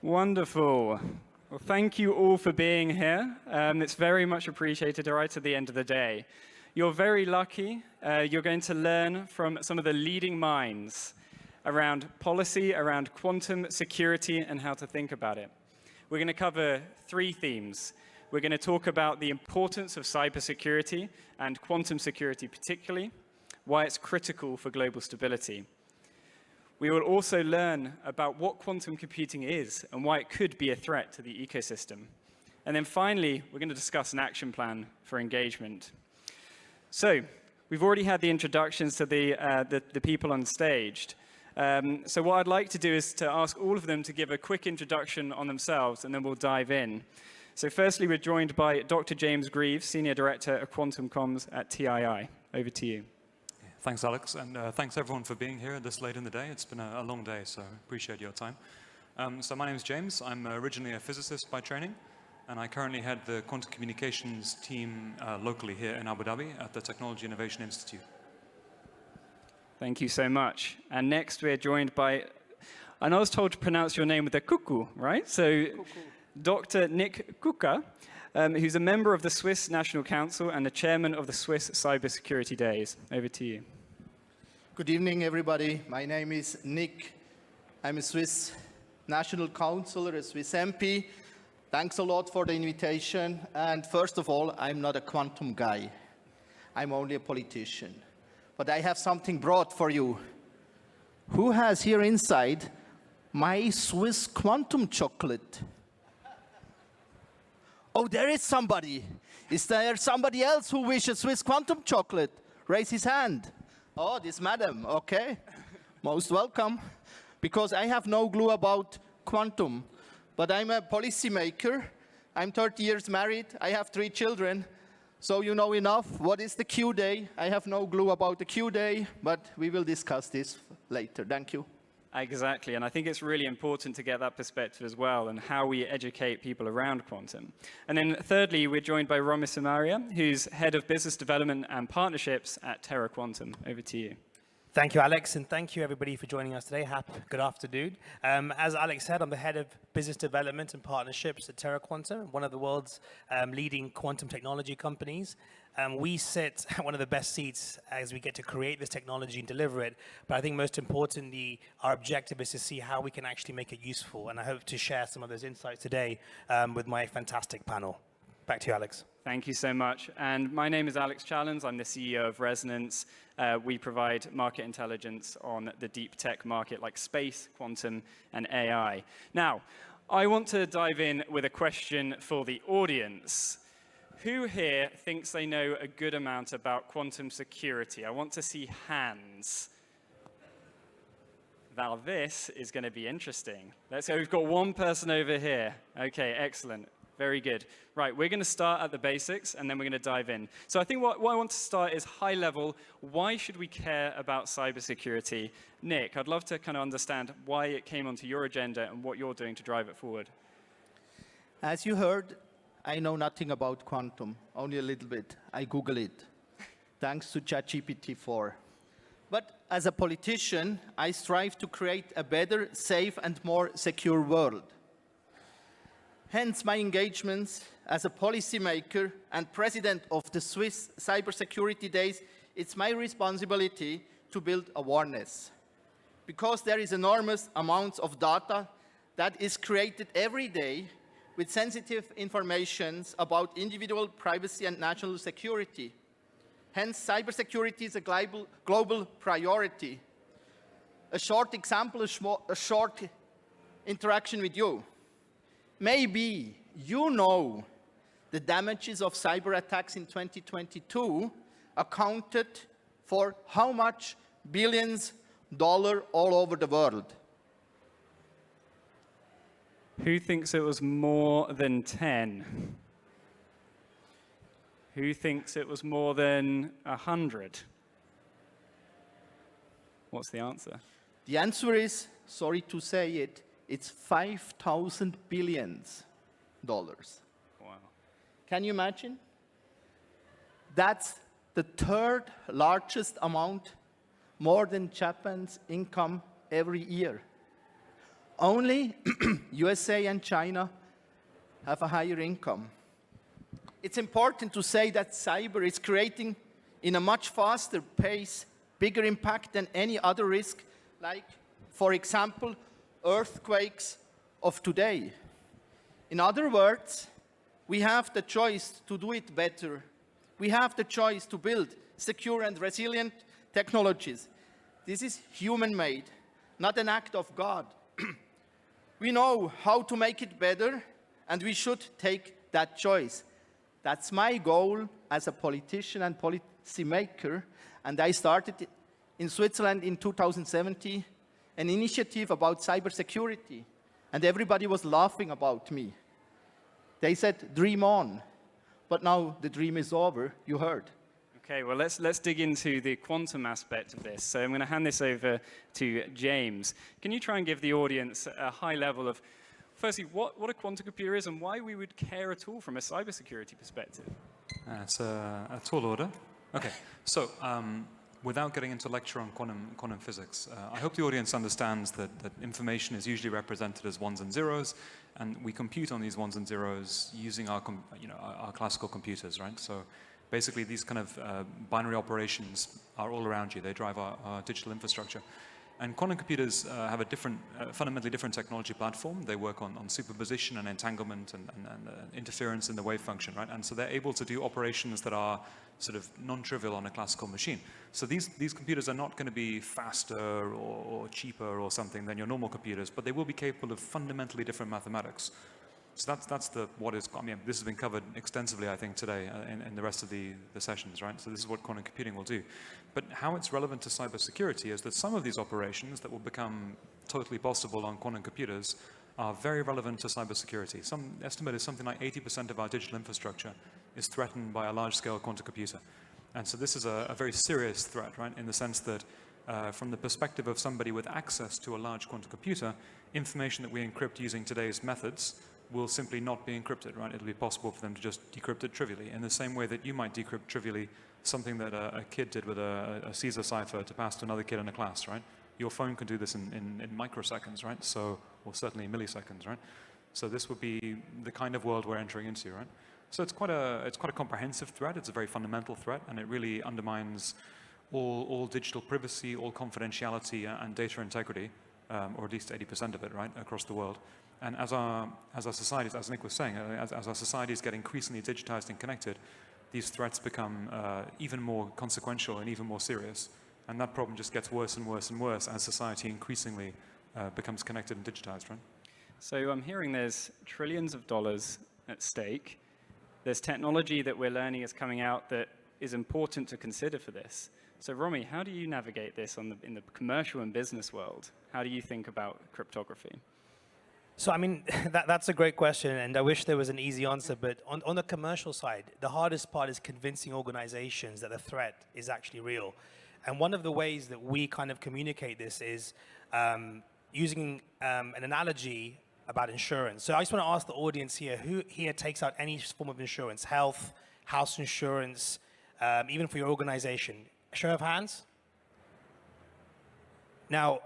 Wonderful. Well, thank you all for being here. It's very much appreciated right at the end of the day. You're very lucky. You're going to learn from some of the leading minds around policy, around quantum security, and how to think about it. We're going to cover three themes. We're going to talk about the importance of cybersecurity and quantum security particularly, why it's critical for global stability. We will also learn about what quantum computing is and why it could be a threat to the ecosystem. And then finally, we're going to discuss an action plan for engagement. So we've already had the introductions to the people on stage. So what I'd like to do is to ask all of them to give a quick introduction on themselves, and then we'll dive in. So firstly, we're joined by Dr. James Grieve, Senior Director of Quantum Comms at TII. Over to you. Thanks, Alex, and thanks everyone for being here this late in the day. It's been a long day, so appreciate your time. So my name is James. I'm originally a physicist by training, and I currently head the quantum communications team locally here in Abu Dhabi at the Technology Innovation Institute. Thank you so much. And next we're joined by, and I was told to pronounce your name with a cuckoo, right? So Dr. Nick Gugger, who's a member of the Swiss National Council and the chairman of the Swiss Cybersecurity Days. Over to you. Good evening, everybody. My name is Nick. I'm a Swiss National Councillor, a Swiss MP. Thanks a lot for the invitation. And first of all, I'm not a quantum guy. I'm only a politician. But I have something brought for you. Who has here inside my Swiss quantum chocolate? Oh, there is somebody. Is there somebody else who wishes Swiss quantum chocolate? Raise his hand. Oh, this madam, okay. Most welcome. Because I have no clue about quantum, but I'm a policymaker. I'm 30 years married. I have 3 children. So you know enough. What is the Q day? I have no clue about the Q day, but we will discuss this later. Thank you. Exactly, and I think it's really important to get that perspective as well and how we educate people around quantum. And then thirdly, we're joined by Romi Sumaria, who's Head of Business Development and Partnerships at Terra Quantum. Over to you. Thank you, Alex, and thank you, everybody, for joining us today. Good afternoon. As Alex said, I'm the Head of Business Development and Partnerships at Terra Quantum, one of the world's leading quantum technology companies. We sit at one of the best seats as we get to create this technology and deliver it. But I think most importantly, our objective is to see how we can actually make it useful. And I hope to share some of those insights today with my fantastic panel. Back to you, Alex. Thank you so much. And my name is Alex Challans. I'm the CEO of Resonance. We provide market intelligence on the deep tech market like space, quantum, and AI. Now, I want to dive in with a question for the audience. Who here thinks they know a good amount about quantum security? I want to see hands. Now, this is going to be interesting. Let's go. We've got one person over here. Okay, excellent. Very good. Right, we're going to start at the basics, and then we're going to dive in. So I think what I want to start is high level. Why should we care about cybersecurity? Nick, I'd love to kind of understand why it came onto your agenda and what you're doing to drive it forward. As you heard, I know nothing about quantum, only a little bit. I Google it, thanks to ChatGPT-4. But as a politician, I strive to create a better, safe, and more secure world. Hence, my engagements as a policymaker and president of the Swiss Cybersecurity Days, it's my responsibility to build awareness. Because there is enormous amounts of data that is created every day with sensitive information about individual privacy and national security. Hence, cybersecurity is a global priority. A short example, a short interaction with you. Maybe you know the damages of cyber attacks in 2022 accounted for how much billions dollars all over the world. Who thinks it was more than 10? Who thinks it was more than 100? What's the answer? The answer is, sorry to say it, it's 5,000 billions dollars. Wow. Can you imagine? That's the 3rd largest amount, more than Japan's income every year. Only USA and China have a higher income. It's important to say that cyber is creating, in a much faster pace, bigger impact than any other risk, like, for example, earthquakes of today. In other words, we have the choice to do it better. We have the choice to build secure and resilient technologies. This is human-made, not an act of God. We know how to make it better, and we should take that choice. That's my goal as a politician and policymaker, and I started in Switzerland in 2017 an initiative about cybersecurity, and everybody was laughing about me. They said, dream on. But now the dream is over, you heard. Okay, well, let's dig into the quantum aspect of this. So I'm going to hand this over to James. Can you try and give the audience a high level of, firstly, what a quantum computer is and why we would care at all from a cybersecurity perspective? It's a tall order. Okay, so without getting into a lecture on quantum physics, I hope the audience understands that information is usually represented as ones and zeros, and we compute on these ones and zeros using our classical computers, right? So basically, these kind of binary operations are all around you. They drive our digital infrastructure. And quantum computers have a different, fundamentally different technology platform. They work on superposition and entanglement and interference in the wave function, right? And so they're able to do operations that are sort of non-trivial on a classical machine. So these computers are not going to be faster or cheaper or something than your normal computers, but they will be capable of fundamentally different mathematics. So that's what is, I mean, this has been covered extensively, I think, today in the rest of the sessions, right? So this is what quantum computing will do. But how it's relevant to cybersecurity is that some of these operations that will become totally possible on quantum computers are very relevant to cybersecurity. Some estimate is something like 80% of our digital infrastructure is threatened by a large-scale quantum computer. And so this is a very serious threat, right, in the sense that from the perspective of somebody with access to a large quantum computer, information that we encrypt using today's methods will simply not be encrypted, right? It'll be possible for them to just decrypt it trivially, in the same way that you might decrypt trivially something that a kid did with a Caesar cipher to pass to another kid in a class, right? Your phone can do this in microseconds, right? So, or certainly milliseconds, right? So this would be the kind of world we're entering into, right? So it's quite a comprehensive threat. It's a very fundamental threat, and it really undermines all digital privacy, all confidentiality, and data integrity, or at least 80% of it, right, across the world. And as our societies, as Nick was saying, as our societies get increasingly digitized and connected, these threats become even more consequential and even more serious. And that problem just gets worse and worse and worse as society increasingly becomes connected and digitized, right? So I'm hearing there's trillions of dollars at stake. There's technology that we're learning is coming out that is important to consider for this. So Romi, how do you navigate this in the commercial and business world? How do you think about cryptography? So, I mean, that's a great question, and I wish there was an easy answer, but on the commercial side, the hardest part is convincing organizations that the threat is actually real. And one of the ways that we kind of communicate this is using an analogy about insurance. So I just want to ask the audience here, who here takes out any form of insurance, health, house insurance, even for your organization? Show of hands? Now,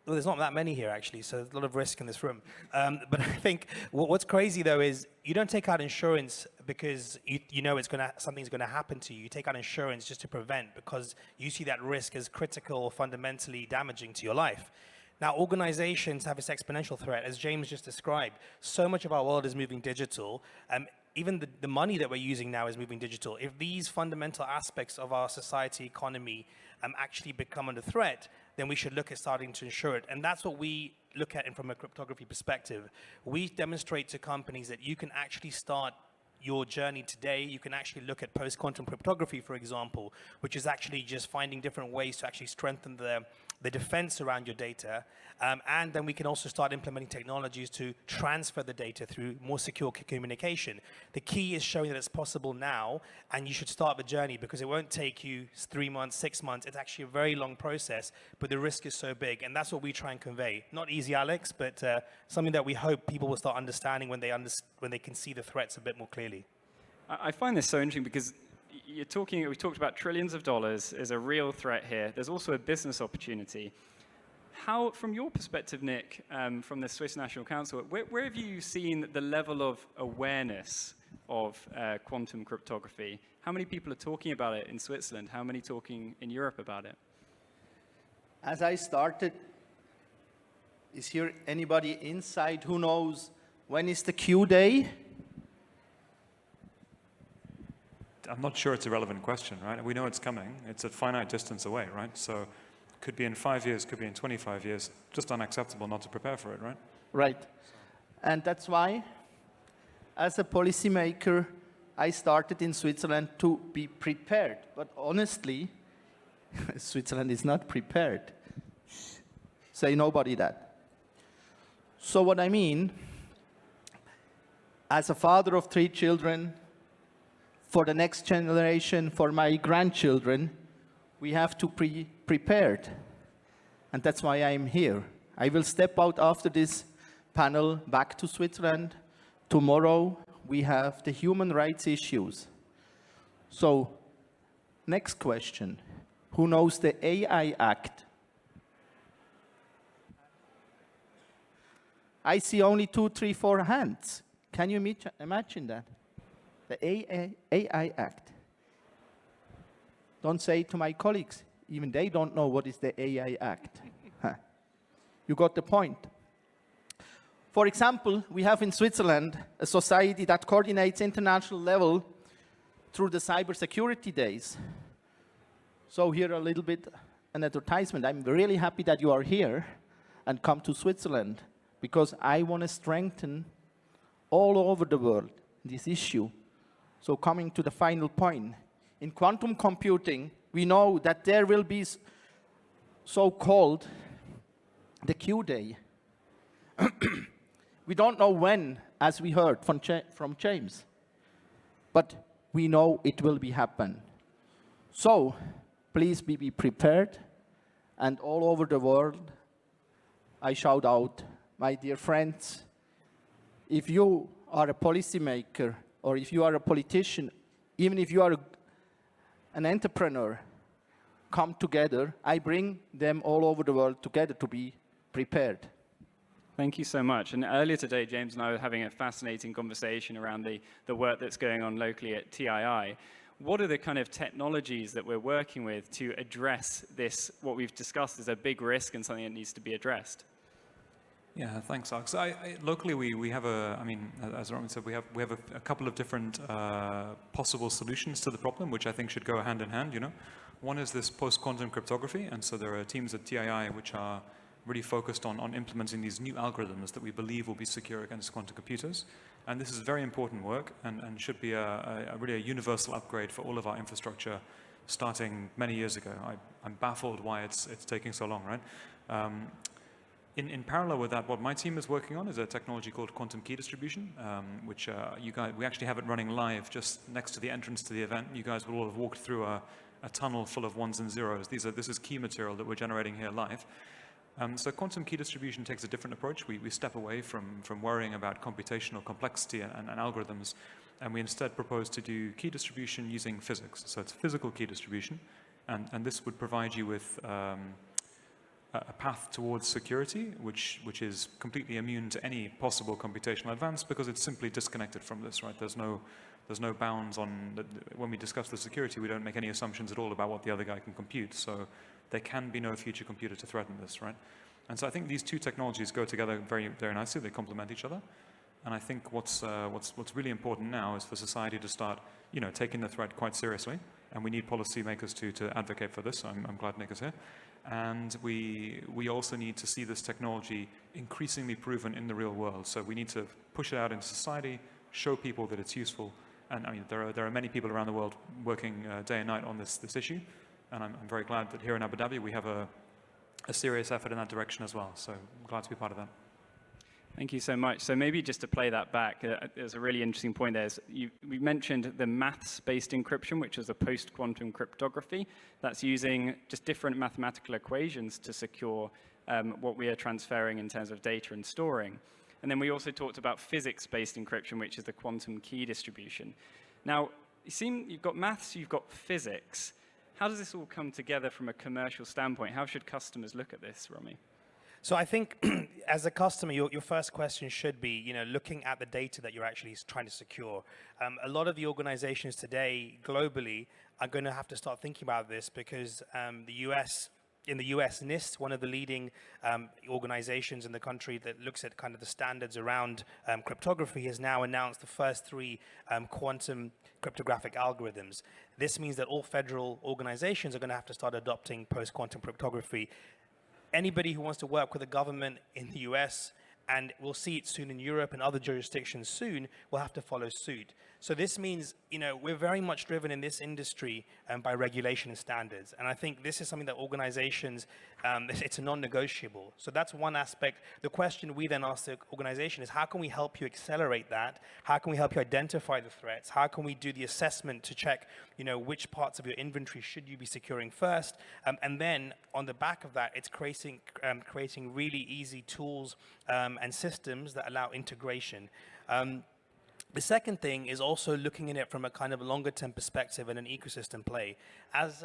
well, there's not that many here, actually, so there's a lot of risk in this room. But I think what's crazy, though, is you don't take out insurance because you know something's going to happen to you. You take out insurance just to prevent, because you see that risk as critical or fundamentally damaging to your life. Now, organizations have this exponential threat, as James just described. So much of our world is moving digital. Even the money that we're using now is moving digital. If these fundamental aspects of our society, economy, actually become under threat, then we should look at starting to insure it. And that's what we look at from a cryptography perspective. We demonstrate to companies that you can actually start your journey today. You can actually look at post-quantum cryptography, for example, which is actually just finding different ways to actually strengthen the defense around your data. And then we can also start implementing technologies to transfer the data through more secure communication. The key is showing that it's possible now, and you should start the journey, because it won't take you 3 months, 6 months. It's actually a very long process, but the risk is so big, and that's what we try and convey. Not easy, Alex, but something that we hope people will start understanding when they can see the threats a bit more clearly. I find this so interesting because we talked about trillions of dollars as a real threat here. There's also a business opportunity. How, from your perspective, Nick, from the Swiss National Council, where have you seen the level of awareness of quantum cryptography? How many people are talking about it in Switzerland? How many talking in Europe about it? As I started, is here anybody inside who knows when is the Q day? I'm not sure it's a relevant question, right? We know it's coming. It's a finite distance away, right? So could be in 5 years, could be in 25 years. Just unacceptable not to prepare for it, right? Right. And that's why, as a policymaker, I started in Switzerland to be prepared. But honestly, Switzerland is not prepared. Say nobody that. So what I mean, as a father of 3 children, for the next generation, for my grandchildren, we have to be prepared. And that's why I'm here. I will step out after this panel back to Switzerland. Tomorrow, we have the human rights issues. So, next question. Who knows the AI Act? I see only 2, 3, 4 hands. Can you imagine that? The AI Act. Don't say it to my colleagues. Even they don't know what is the AI Act. You got the point. For example, we have in Switzerland a society that coordinates international level through the cybersecurity days. So here a little bit an advertisement. I'm really happy that you are here and come to Switzerland because I want to strengthen all over the world this issue. So coming to the final point, in quantum computing, we know that there will be so-called the Q day. We don't know when, as we heard from James, but we know it will be happen. So please be prepared, and all over the world, I shout out, my dear friends, if you are a policymaker, or if you are a politician, even if you are an entrepreneur, come together. I bring them all over the world together to be prepared. Thank you so much. And earlier today, James and I were having a fascinating conversation around the work that's going on locally at TII. What are the kind of technologies that we're working with to address this, what we've discussed as a big risk and something that needs to be addressed? Yeah, thanks, Alex. Locally, we have as Romi said, we have a couple of different possible solutions to the problem, which I think should go hand in hand, you know. One is this post-quantum cryptography, and so there are teams at TII which are really focused on implementing these new algorithms that we believe will be secure against quantum computers. And this is very important work and should be really a universal upgrade for all of our infrastructure starting many years ago. I'm baffled why it's taking so long, right? In parallel with that, what my team is working on is a technology called quantum key distribution, which we actually have it running live just next to the entrance to the event. You guys will all have walked through a tunnel full of ones and zeros. This is key material that we're generating here live. So quantum key distribution takes a different approach. We step away from worrying about computational complexity and algorithms, and we instead propose to do key distribution using physics. So it's physical key distribution, and this would provide you with a path towards security, which is completely immune to any possible computational advance because it's simply disconnected from this, right? There's no bounds on, when we discuss the security, we don't make any assumptions at all about what the other guy can compute. So there can be no future computer to threaten this, right? And so I think these two technologies go together very, very nicely. They complement each other. And I think what's really important now is for society to start, taking the threat quite seriously. And we need policymakers to advocate for this. So I'm glad Nick is here. And we also need to see this technology increasingly proven in the real world. So we need to push it out in society, show people that it's useful. And I mean, there are many people around the world working day and night on this issue. And I'm very glad that here in Abu Dhabi we have a serious effort in that direction as well. So I'm glad to be part of that. Thank you so much. So maybe just to play that back, there's a really interesting point there. We mentioned the maths-based encryption, which is a post-quantum cryptography. That's using just different mathematical equations to secure what we are transferring in terms of data and storing. And then we also talked about physics-based encryption, which is the quantum key distribution. Now, you've got maths, you've got physics. How does this all come together from a commercial standpoint? How should customers look at this, Romi? So I think as a customer, your first question should be, looking at the data that you're actually trying to secure. A lot of the organizations today globally are going to have to start thinking about this because in the US, NIST, one of the leading organizations in the country that looks at kind of the standards around cryptography, has now announced the first 3 quantum cryptographic algorithms. This means that all federal organizations are going to have to start adopting post-quantum cryptography. Anybody who wants to work with the government in the US, and we'll see it soon in Europe and other jurisdictions soon, will have to follow suit. So this means, we're very much driven in this industry by regulation and standards. And I think this is something that organizations, it's a non-negotiable. So that's one aspect. The question we then ask the organization is, how can we help you accelerate that? How can we help you identify the threats? How can we do the assessment to check, which parts of your inventory should you be securing first? And then on the back of that, it's creating really easy tools and systems that allow integration. The second thing is also looking at it from a kind of longer term perspective and an ecosystem play. As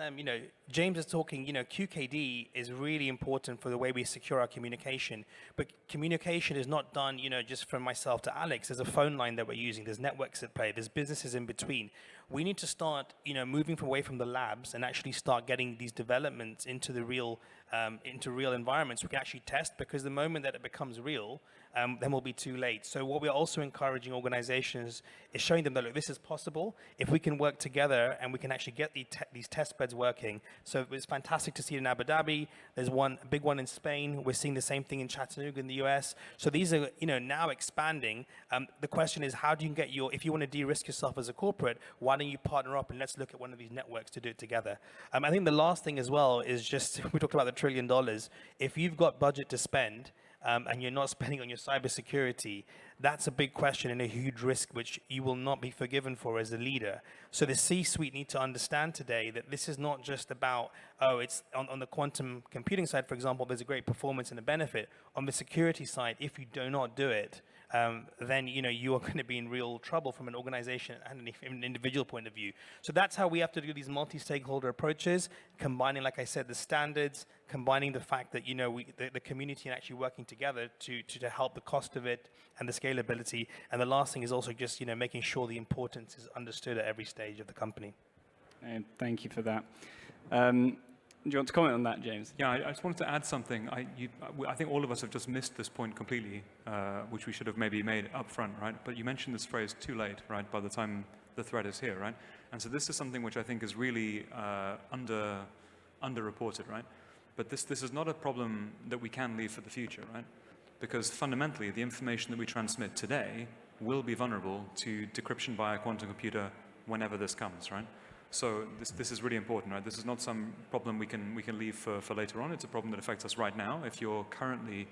James is talking, QKD is really important for the way we secure our communication. But communication is not done, just from myself to Alex. There's a phone line that we're using. There's networks at play. There's businesses in between. We need to start, moving away from the labs and actually start getting these developments into the real environments we can actually test, because the moment that it becomes real, then we'll be too late. So what we're also encouraging organizations is showing them that, look, this is possible if we can work together and we can actually get these test beds working. So it's fantastic to see it in Abu Dhabi. There's a big one in Spain. We're seeing the same thing in Chattanooga in the US. So these are, now expanding. The question is, how do you get if you want to de-risk yourself as a corporate, why don't you partner up and let's look at one of these networks to do it together? I think the last thing as well is just, we talked about the $1 trillion. If you've got budget to spend, and you're not spending on your cybersecurity, that's a big question and a huge risk which you will not be forgiven for as a leader. So the C-suite need to understand today that this is not just about, it's on the quantum computing side, for example, there's a great performance and a benefit. On the security side, if you do not do it, then you are going to be in real trouble from an organization and an individual point of view. So that's how we have to do these multi-stakeholder approaches, combining, like I said, the standards, combining the fact that the community and actually working together to help the cost of it and the scalability. And the last thing is also just making sure the importance is understood at every stage of the company. And thank you for that. Do you want to comment on that, James? Yeah, I just wanted to add something. I think all of us have just missed this point completely, which we should have maybe made up front, right? But you mentioned this phrase, too late, right, by the time the threat is here, right? And so this is something which I think is really underreported, right? But this is not a problem that we can leave for the future, right? Because fundamentally, the information that we transmit today will be vulnerable to decryption by a quantum computer whenever this comes, right? So this is really important, right? This is not some problem we can leave for later on. It's a problem that affects us right now. If you're currently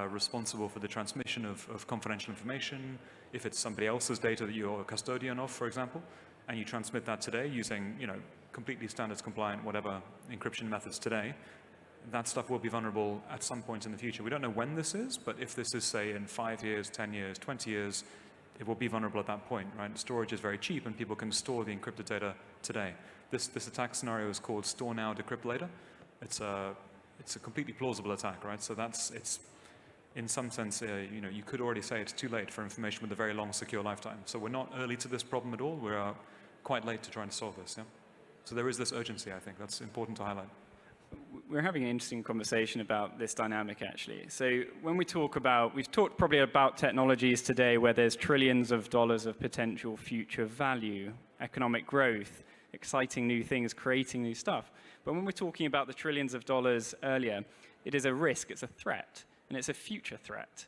responsible for the transmission of confidential information, if it's somebody else's data that you're a custodian of, for example, and you transmit that today using completely standards compliant whatever encryption methods today, that stuff will be vulnerable at some point in the future. We don't know when this is, but if this is, say, in 5 years, 10 years, 20 years, it will be vulnerable at that point, right? Storage is very cheap and people can store the encrypted data today. This attack scenario is called store now, decrypt later. It's a completely plausible attack, right? So it's in some sense, you could already say it's too late for information with a very long secure lifetime. So we're not early to this problem at all. We're quite late to try and solve this, yeah? So there is this urgency, I think. That's important to highlight. We're having an interesting conversation about this dynamic, actually. So when we've talked probably about technologies today where there's trillions of dollars of potential future value, economic growth, exciting new things, creating new stuff. But when we're talking about the trillions of dollars earlier, it is a risk, it's a threat, and it's a future threat.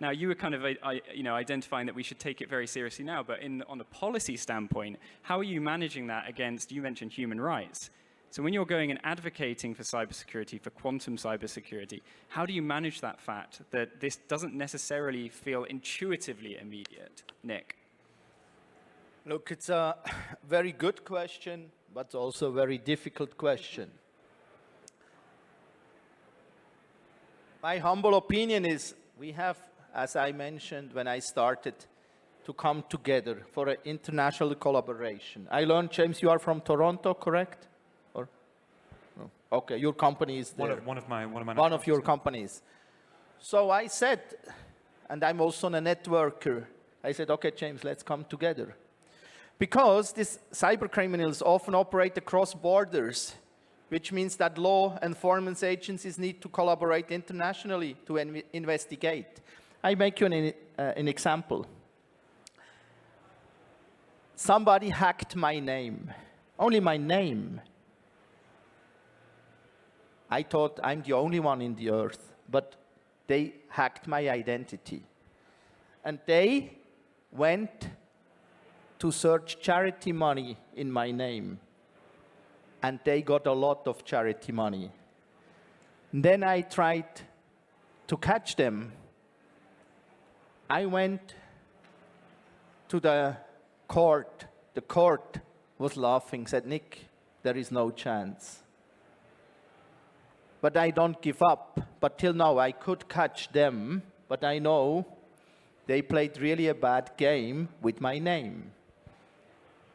Now, you were kind of identifying that we should take it very seriously now, but on a policy standpoint, how are you managing that against, you mentioned human rights. So when you're going and advocating for cybersecurity, for quantum cybersecurity, how do you manage that fact that this doesn't necessarily feel intuitively immediate? Nick? Look, it's a very good question, but also a very difficult question. My humble opinion is we have, as I mentioned when I started, to come together for an international collaboration. I learned, James, you are from Toronto, correct? Okay, your company is there. One of your companies. So I said, and I'm also a networker, I said, okay, James, let's come together. Because these cyber criminals often operate across borders, which means that law enforcement agencies need to collaborate internationally to investigate. I make you an example. Somebody hacked my name, only my name. I thought I'm the only one in the earth, but they hacked my identity. And they went to search charity money in my name. And they got a lot of charity money. And then I tried to catch them. I went to the court. The court was laughing, said, Nick, there is no chance. But I don't give up. But till now, I could catch them, but I know they played really a bad game with my name.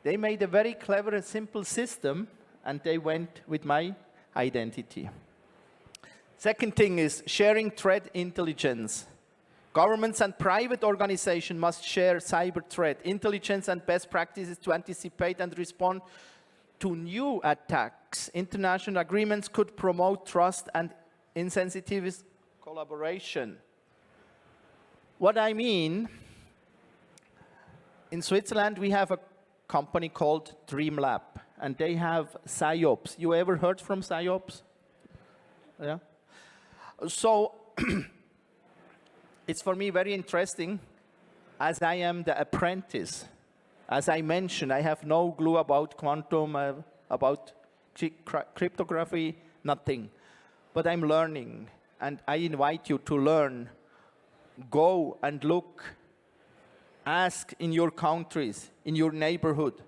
They made a very clever and simple system, and they went with my identity. Second thing is sharing threat intelligence. Governments and private organizations must share cyber threat intelligence and best practices to anticipate and respond to new attacks. International agreements could promote trust and incentivise collaboration. What I mean, in Switzerland, we have a company called DreamLab, and they have PsyOps. You ever heard from PsyOps? Yeah. So it's for me very interesting, as I am the apprentice. As I mentioned, I have no clue about quantum, about cryptography, nothing. But I'm learning, and I invite you to learn. Go and look, ask in your countries, in your neighborhood.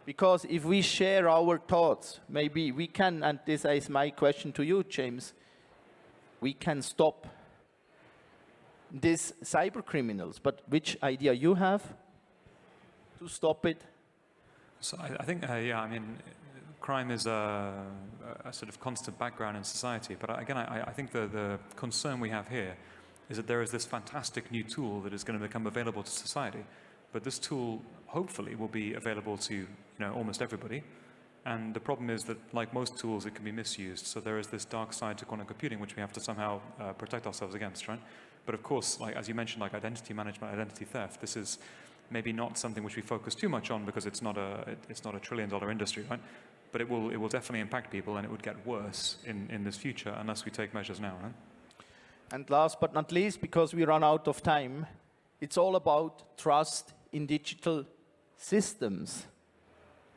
Because if we share our thoughts, maybe we can, and this is my question to you, James, we can stop these cyber criminals. But which idea you have to stop it? So I think, yeah, I mean, crime is a sort of constant background in society. But again, I think the concern we have here is that there is this fantastic new tool that is going to become available to society. But this tool, hopefully, will be available to almost everybody. And the problem is that, like most tools, it can be misused. So there is this dark side to quantum computing, which we have to somehow protect ourselves against, right? But of course, like as you mentioned, like identity management, identity theft, this is maybe not something which we focus too much on because it's not a trillion-dollar industry, right? But it will definitely impact people, and it would get worse in this future unless we take measures now, right? And last but not least, because we run out of time, it's all about trust in digital systems.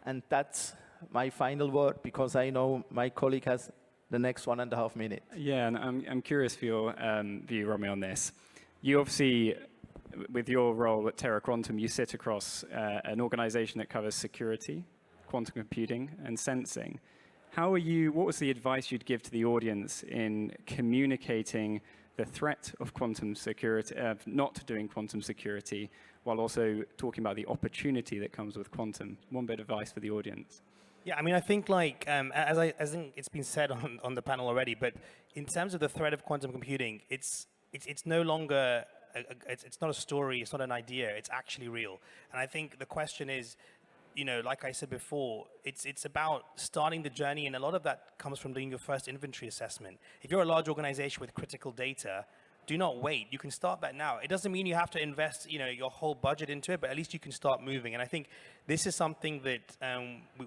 And that's my final word, because I know my colleague has the next 1.5 minutes. Yeah, and I'm curious for your view, Romi, on this. You obviously, with your role at Terra Quantum, you sit across an organization that covers security, quantum computing, and sensing. What was the advice you'd give to the audience in communicating the threat of quantum security, not doing quantum security, while also talking about the opportunity that comes with quantum? One bit of advice for the audience. Yeah, I mean, I think like, as I think it's been said on the panel already, but in terms of the threat of quantum computing, it's no longer, it's not a story, it's not an idea, it's actually real. And I think the question is, like I said before, it's about starting the journey, and a lot of that comes from doing your first inventory assessment. If you're a large organization with critical data, do not wait. You can start that now. It doesn't mean you have to invest, your whole budget into it, but at least you can start moving. And I think this is something that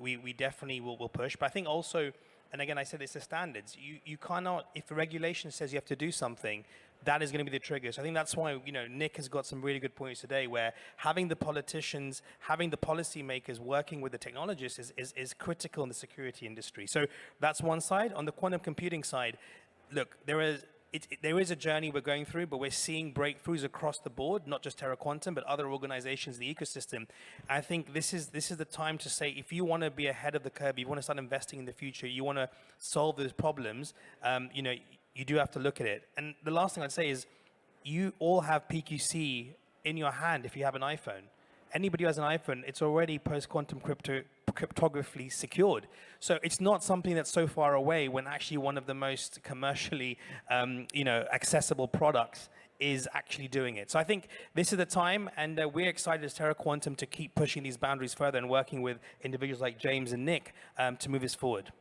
we definitely will push. But I think also, and again, I said it's the standards. You cannot, if a regulation says you have to do something, that is going to be the trigger. So I think that's why, Nick has got some really good points today, where having the politicians, having the policymakers working with the technologists is critical in the security industry. So that's one side. On the quantum computing side, look, there is a journey we're going through, but we're seeing breakthroughs across the board, not just Terra Quantum, but other organizations in the ecosystem. I think this is the time to say, if you want to be ahead of the curve, you want to start investing in the future, you want to solve those problems, you do have to look at it. And the last thing I'd say is, you all have PQC in your hand if you have an iPhone. anybody who has an iPhone, it's already post-quantum cryptography secured. So it's not something that's so far away when actually one of the most commercially accessible products is actually doing it. So I think this is the time, and we're excited as Terra Quantum to keep pushing these boundaries further and working with individuals like James and Nick to move this forward.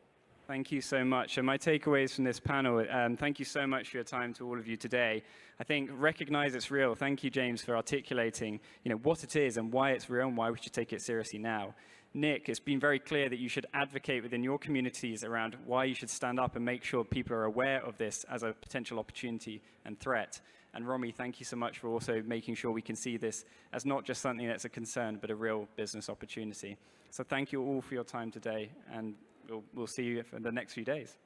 Thank you so much. And my takeaways from this panel, thank you so much for your time to all of you today. I think recognize it's real. Thank you, James, for articulating what it is and why it's real and why we should take it seriously now. Nick, it's been very clear that you should advocate within your communities around why you should stand up and make sure people are aware of this as a potential opportunity and threat. And Romi, thank you so much for also making sure we can see this as not just something that's a concern, but a real business opportunity. So thank you all for your time today, and we'll see you for the next few days.